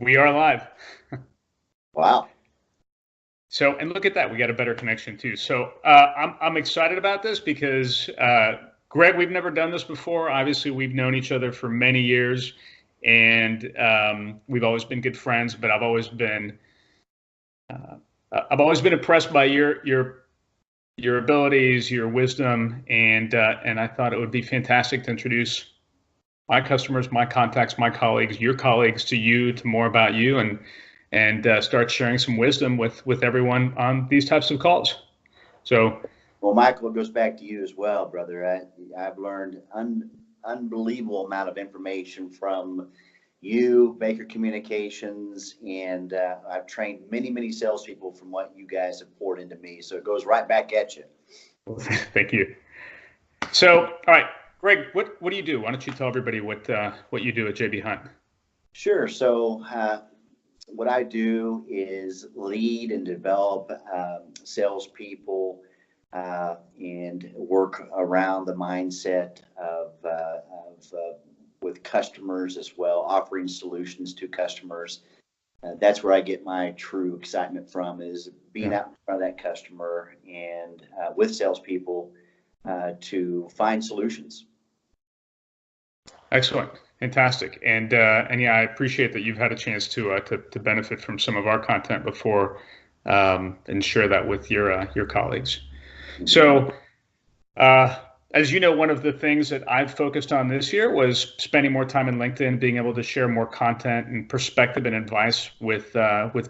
We are live. Wow. So, and look at that, we got a better connection too. So, I'm excited about this because Greg, we've never done this before. Obviously, we've known each other for many years, and we've always been good friends. But uh, I've always been impressed by your abilities, your wisdom, and I thought it would be fantastic to introduce my customers, my contacts, my colleagues, your colleagues to you, to more about you, and start sharing some wisdom with everyone on these types of calls. So, Well, Michael, it goes back to you as well, brother. I've learned unbelievable amount of information from you, Baker Communications, and I've trained many salespeople from what you guys have poured into me. So it goes right back at you. thank you. So, all right, Greg, what do you do? Why don't you tell everybody what you do at JB Hunt? Sure. So what I do is lead and develop salespeople and work around the mindset of with customers as well, offering solutions to customers. That's where I get my true excitement from, is being Yeah. out in front of that customer and with salespeople to find solutions. Excellent, fantastic, and yeah, I appreciate that you've had a chance to benefit from some of our content before, and share that with your colleagues. So, uh, as you know, one of the things that I've focused on this year was spending more time in LinkedIn, being able to share more content and perspective and advice with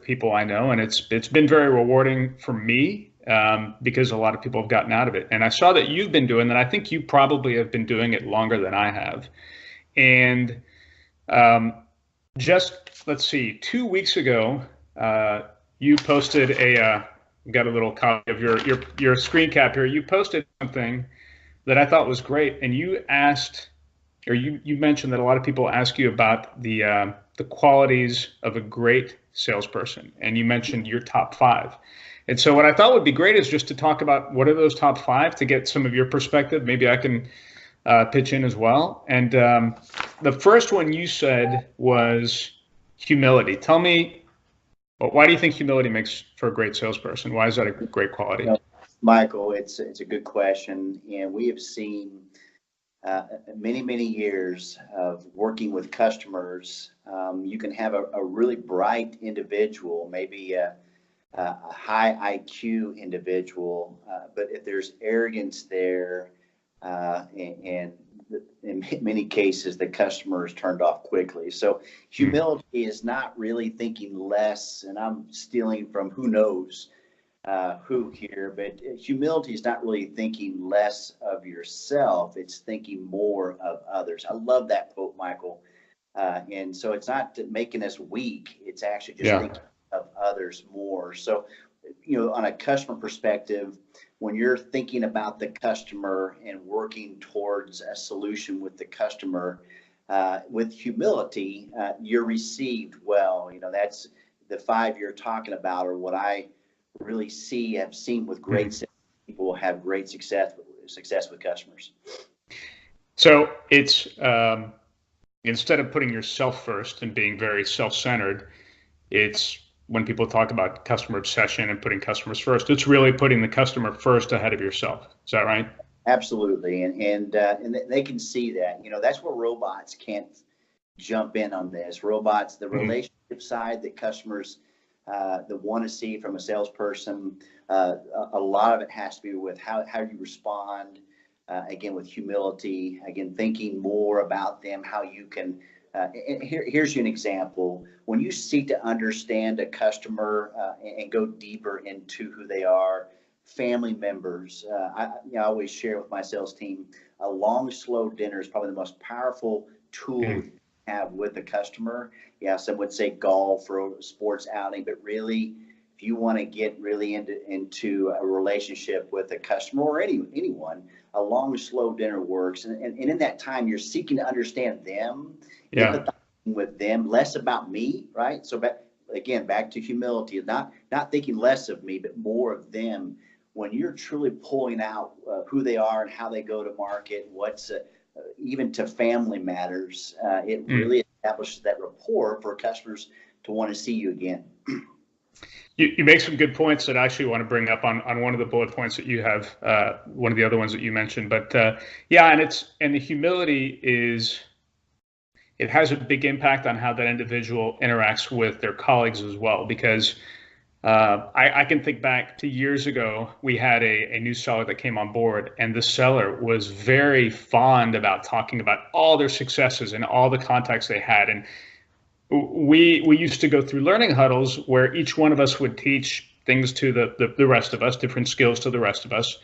people I know, and it's been very rewarding for me, because a lot of people have gotten out of it. And I saw that you've been doing that. I think you probably have been doing it longer than I have. And um, just let's see, 2 weeks ago, you posted got a little copy of your screen cap here. You posted something that I thought was great, and you asked, or you mentioned that a lot of people ask you about the qualities of a great salesperson, and you mentioned your top five. And so, what I thought would be great is just to talk about what are those top five to get some of your perspective. Maybe I can pitch in as well. And the first one you said was humility. Tell me, why do you think humility makes for a great salesperson? Why is that a great quality? You know, Michael, it's a good question, and we have seen many years of working with customers. You can have a really bright individual, maybe a high IQ individual, but if there's arrogance there, and in many cases, the customer is turned off quickly. So humility is not really thinking less, and I'm stealing from who knows who here, but humility is not really thinking less of yourself. It's thinking more of others. I love that quote, Michael. And so it's not making us weak. It's actually just Yeah. thinking of others more. So, on a customer perspective, when you're thinking about the customer and working towards a solution with the customer, with humility, you're received well. That's the five you're talking about, or what I really have seen with great people have great success with customers. So it's instead of putting yourself first and being very self-centered, it's when people talk about customer obsession and putting customers first, it's really putting the customer first ahead of yourself. Is that right? Absolutely, and they can see that. That's where robots can't jump in on this. Robots, the relationship side that customers that want to see from a salesperson, a lot of it has to be with how you respond. Again, with humility. Again, thinking more about them, how you can. Here's an example. When you seek to understand a customer and go deeper into who they are, family members. I always share with my sales team, a long, slow dinner is probably the most powerful tool you have with a customer. Yeah, some would say golf or a sports outing, but really, if you want to get really into a relationship with a customer or anyone, a long, slow dinner works. And in that time, you're seeking to understand them, Yeah. empathizing with them, less about me, right? So back to humility, not thinking less of me, but more of them. When you're truly pulling out who they are and how they go to market, what's even to family matters, it really is establishes that rapport for customers to want to see you again. You make some good points that I actually want to bring up on one of the bullet points that you have, one of the other ones that you mentioned. But yeah, and the humility it has a big impact on how that individual interacts with their colleagues as well. Because I can think back to years ago, we had a new seller that came on board, and the seller was very fond about talking about all their successes and all the contacts they had. And we used to go through learning huddles where each one of us would teach things to the rest of us, different skills to the rest of us.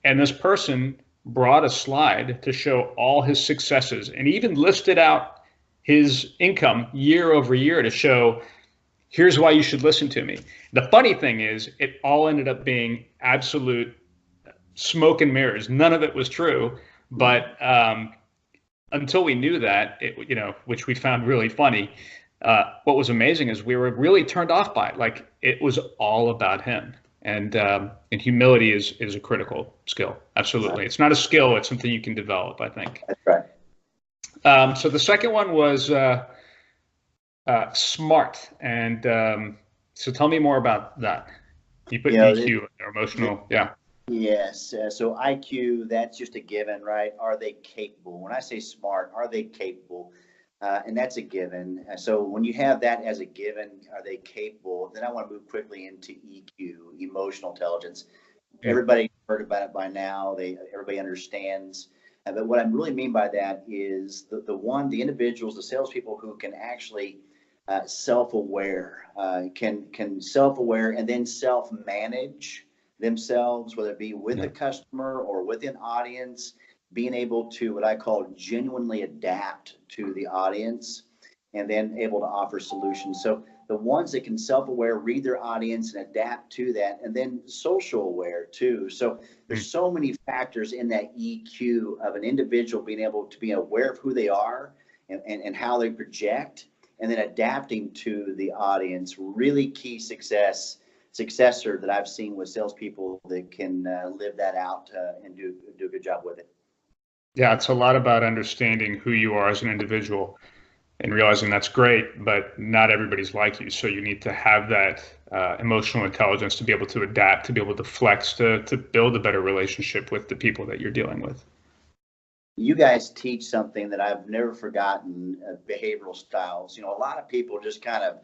And this person brought a slide to show all his successes and even listed out his income year over year to show, here's why you should listen to me. The funny thing is, it all ended up being absolute smoke and mirrors. None of it was true. But until we knew that, which we found really funny, what was amazing is we were really turned off by it. Like, it was all about him. And humility is a critical skill. Absolutely. It's not a skill. It's something you can develop, I think. That's right. So the second one was smart. And so tell me more about that. You put EQ, or emotional. Yeah. Yes. So IQ, that's just a given, right? Are they capable? When I say smart, are they capable? And that's a given. So when you have that as a given, are they capable? Then I want to move quickly into EQ, emotional intelligence. Everybody heard about it by now. Everybody understands. But what I really mean by that is the individuals, the salespeople who can actually self-aware, can self-aware and then self-manage themselves, whether it be with the customer or with an audience, being able to, what I call, genuinely adapt to the audience, and then able to offer solutions. So the ones that can self-aware, read their audience and adapt to that, and then social aware too. So there's so many factors in that EQ of an individual being able to be aware of who they are and how they project, and then adapting to the audience. Really key successor that I've seen with salespeople that can live that out and do a good job with it. Yeah, it's a lot about understanding who you are as an individual and realizing that's great, but not everybody's like you. So you need to have that emotional intelligence to be able to adapt, to be able to flex, to build a better relationship with the people that you're dealing with. You guys teach something that I've never forgotten, behavioral styles. A lot of people just kind of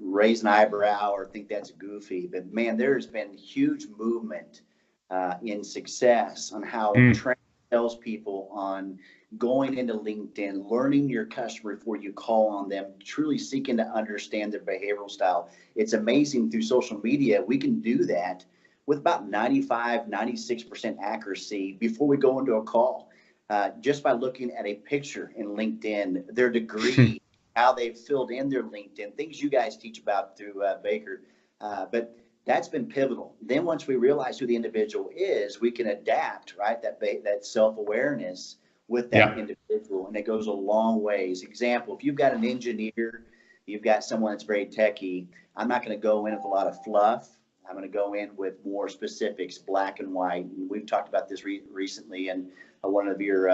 raise an eyebrow or think that's goofy, but man, there's been huge movement in success on how train salespeople on going into LinkedIn, learning your customer before you call on them, truly seeking to understand their behavioral style. It's amazing through social media. We can do that with about 95, 96% accuracy before we go into a call, just by looking at a picture in LinkedIn, their degree, how they've filled in their LinkedIn, things you guys teach about through Baker. But that's been pivotal. Then once we realize who the individual is, we can adapt, right? That self-awareness with that individual, and it goes a long ways. Example, if you've got an engineer, you've got someone that's very techie, I'm not going to go in with a lot of fluff. I'm going to go in with more specifics, black and white. And we've talked about this recently in one of your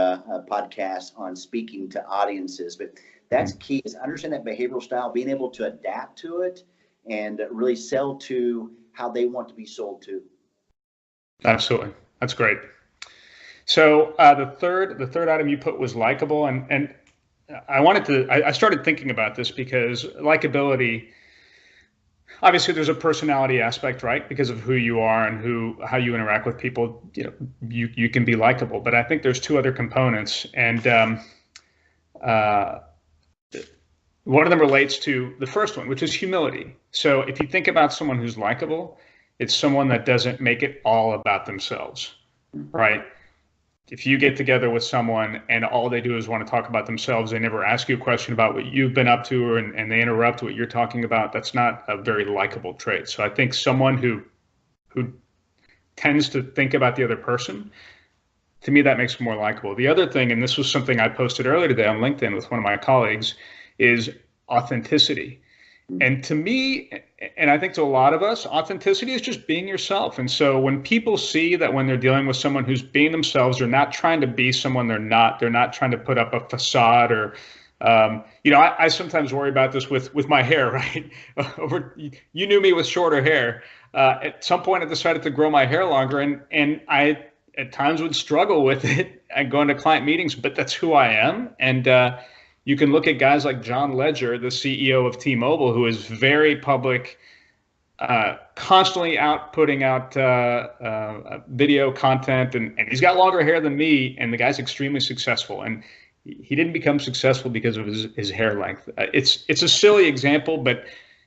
podcasts on speaking to audiences. But that's key, is understand that behavioral style, being able to adapt to it and really sell to how they want to be sold to. Absolutely. That's great. So the third item you put was likable. And I started thinking about this because likability, obviously there's a personality aspect, right? Because of who you are and how you interact with people, you can be likable. But I think there's two other components. And one of them relates to the first one, which is humility. So if you think about someone who's likable, it's someone that doesn't make it all about themselves, right? If you get together with someone and all they do is want to talk about themselves, they never ask you a question about what you've been up to, and they interrupt what you're talking about, that's not a very likable trait. So I think someone who tends to think about the other person, to me, that makes them more likable. The other thing, and this was something I posted earlier today on LinkedIn with one of my colleagues, is authenticity. And to me, and I think to a lot of us, authenticity is just being yourself. And so when people see that when they're dealing with someone who's being themselves, they're not trying to be someone they're not trying to put up a facade or I sometimes worry about this with my hair, right? You knew me with shorter hair. At some point, I decided to grow my hair longer, and I at times would struggle with it and going to client meetings, but that's who I am. And you can look at guys like John Ledger, the CEO of T-Mobile, who is very public, constantly putting out video content, and he's got longer hair than me, and the guy's extremely successful. And he didn't become successful because of his hair length. It's a silly example, but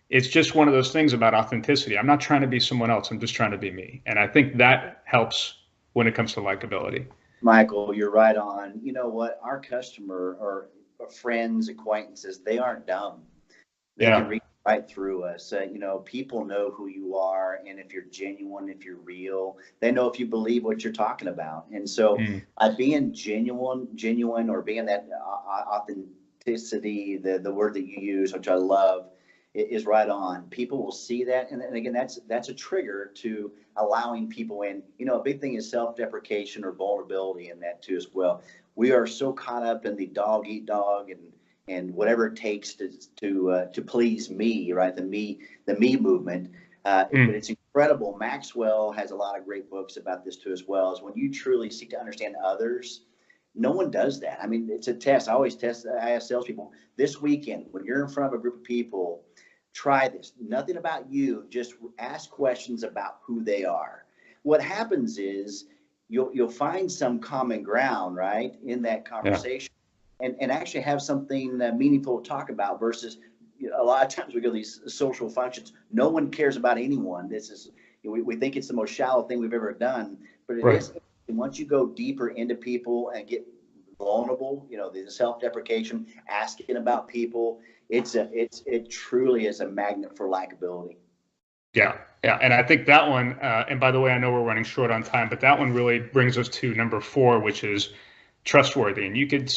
it's just one of those things about authenticity. I'm not trying to be someone else. I'm just trying to be me. And I think that helps when it comes to likability. Michael, you're right on. You know what? Our customer or friends, acquaintances, they aren't dumb. They can read right through us. People know who you are, and if you're genuine, if you're real, they know if you believe what you're talking about. And so, being genuine, or being that authenticity, the word that you use, which I love, is right on. People will see that, and again, that's a trigger to allowing people in. A big thing is self-deprecation or vulnerability in that too as well. We are so caught up in the dog eat dog and whatever it takes to please me, right? The me movement. But it's incredible. Maxwell has a lot of great books about this too as well. Is when you truly seek to understand others. No one does that. I mean, it's a test. I always test. I ask salespeople this weekend when you're in front of a group of people, try this. Nothing about you. Just ask questions about who they are. What happens is you'll find some common ground, right, in that conversation, and actually have something meaningful to talk about. Versus, a lot of times we go to these social functions. No one cares about anyone. This is we think it's the most shallow thing we've ever done, but it is. And once you go deeper into people and get vulnerable, the self-deprecation, asking about people, it truly is a magnet for likability. Yeah. And I think that one, and by the way, I know we're running short on time, but that one really brings us to number 4, which is trustworthy. And you could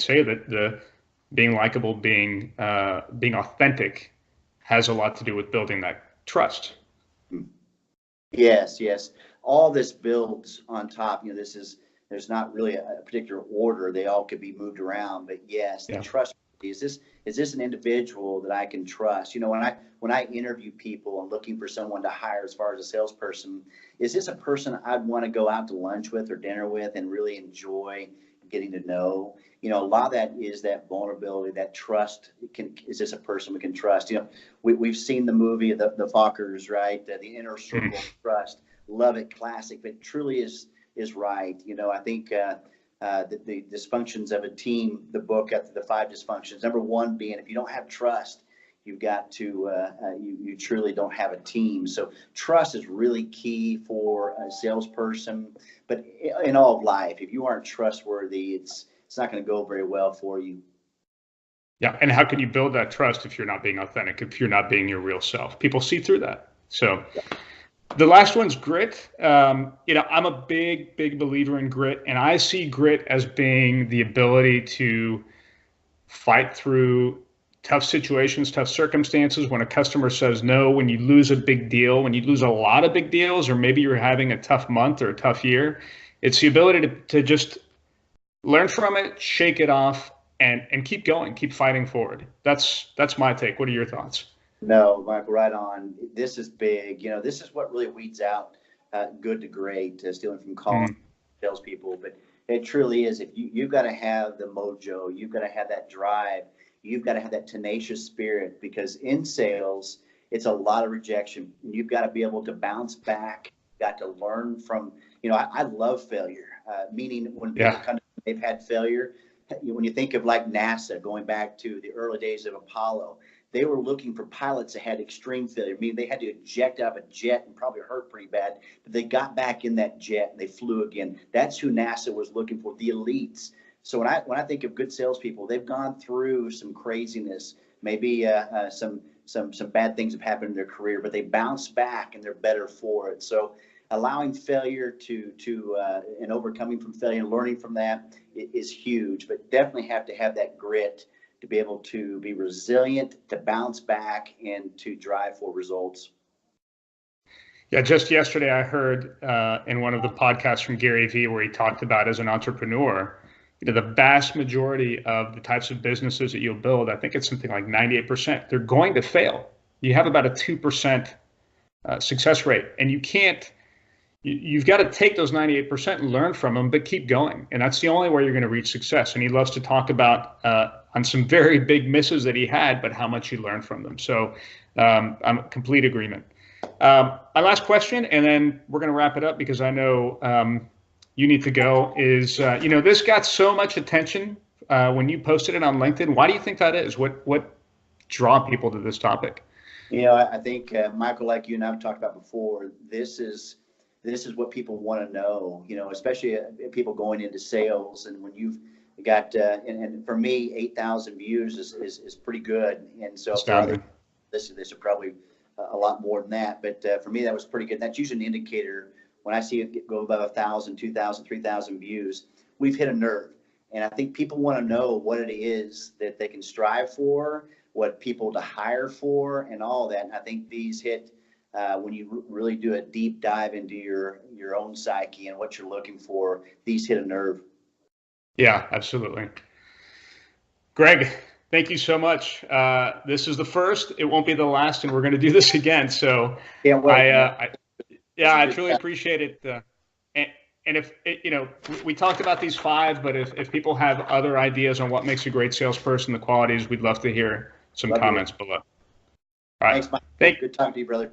say that the being likable, being authentic has a lot to do with building that trust. Yes. All this builds on top. There's not really a particular order. They all could be moved around, but yes, the trust. Is this an individual that I can trust? When I interview people, I'm looking for someone to hire as far as a salesperson. Is this a person I'd want to go out to lunch with or dinner with and really enjoy getting to know? A lot of that is that vulnerability, that trust. Is this a person we can trust? We've seen the movie, the Fockers, right? The Inner Circle of Trust. Love it, classic, but it truly is right. I think the dysfunctions of a team, the book, the 5 dysfunctions. Number 1 being, if you don't have trust, you've got to, you truly don't have a team. So trust is really key for a salesperson, but in all of life, if you aren't trustworthy, it's not going to go very well for you. Yeah. And how can you build that trust if you're not being authentic, if you're not being your real self? People see through that. So the last one's grit. I'm a big believer in grit, and I see grit as being the ability to fight through tough situations, tough circumstances. When a customer says no, when you lose a big deal, when you lose a lot of big deals, or maybe you're having a tough month or a tough year, it's the ability to just learn from it, shake it off, and keep going, keep fighting forward. That's my take. What are your thoughts? No, Michael, right on. This is big. This is what really weeds out good to great, stealing from calling salespeople. But it truly is. If you've got to have the mojo, you've got to have that drive, you've got to have that tenacious spirit, because in sales, it's a lot of rejection. You've got to be able to bounce back. You've got to learn from. I love failure. Meaning when people come to me, they've had failure. When you think of like NASA, going back to the early days of Apollo. They were looking for pilots that had extreme failure. I mean, they had to eject out of a jet and probably hurt pretty bad, but they got back in that jet and they flew again. That's who NASA was looking for, the elites. So when I think of good salespeople, they've gone through some craziness. Maybe some bad things have happened in their career, but they bounce back and they're better for it. So allowing failure and overcoming from failure and learning from that is huge, but definitely have to have that grit to be able to be resilient, to bounce back, and to drive for results. Yeah, just yesterday I heard in one of the podcasts from Gary Vee where he talked about, as an entrepreneur, the vast majority of the types of businesses that you'll build, I think it's something like 98%, they're going to fail. You have about a 2% success rate, and you've got to take those 98% and learn from them, but keep going. And that's the only way you're going to reach success. And he loves to talk about on some very big misses that he had, but how much he learned from them. So I'm in complete agreement. My last question, and then we're going to wrap it up because I know you need to go, is, this got so much attention when you posted it on LinkedIn. Why do you think that is? What draw people to this topic? I think, Michael, like you and I have talked about before, this is what people want to know, especially people going into sales. And when you've got, and for me, 8,000 views is pretty good. And so for others, this is probably a lot more than that. But for me, that was pretty good. That's usually an indicator. When I see it go above 1,000, 2,000, 3,000 views, we've hit a nerve. And I think people want to know what it is that they can strive for, what people to hire for, and all that. And I think these hit when you really do a deep dive into your own psyche and what you're looking for. These hit a nerve. Yeah, absolutely. Greg, thank you so much. This is the first. It won't be the last, and we're going to do this again. So I truly appreciate it. And if we talked about these 5, but if people have other ideas on what makes a great salesperson, the qualities, we'd love to hear some comments below. All right. Thanks, Mike. Good talking to you, brother.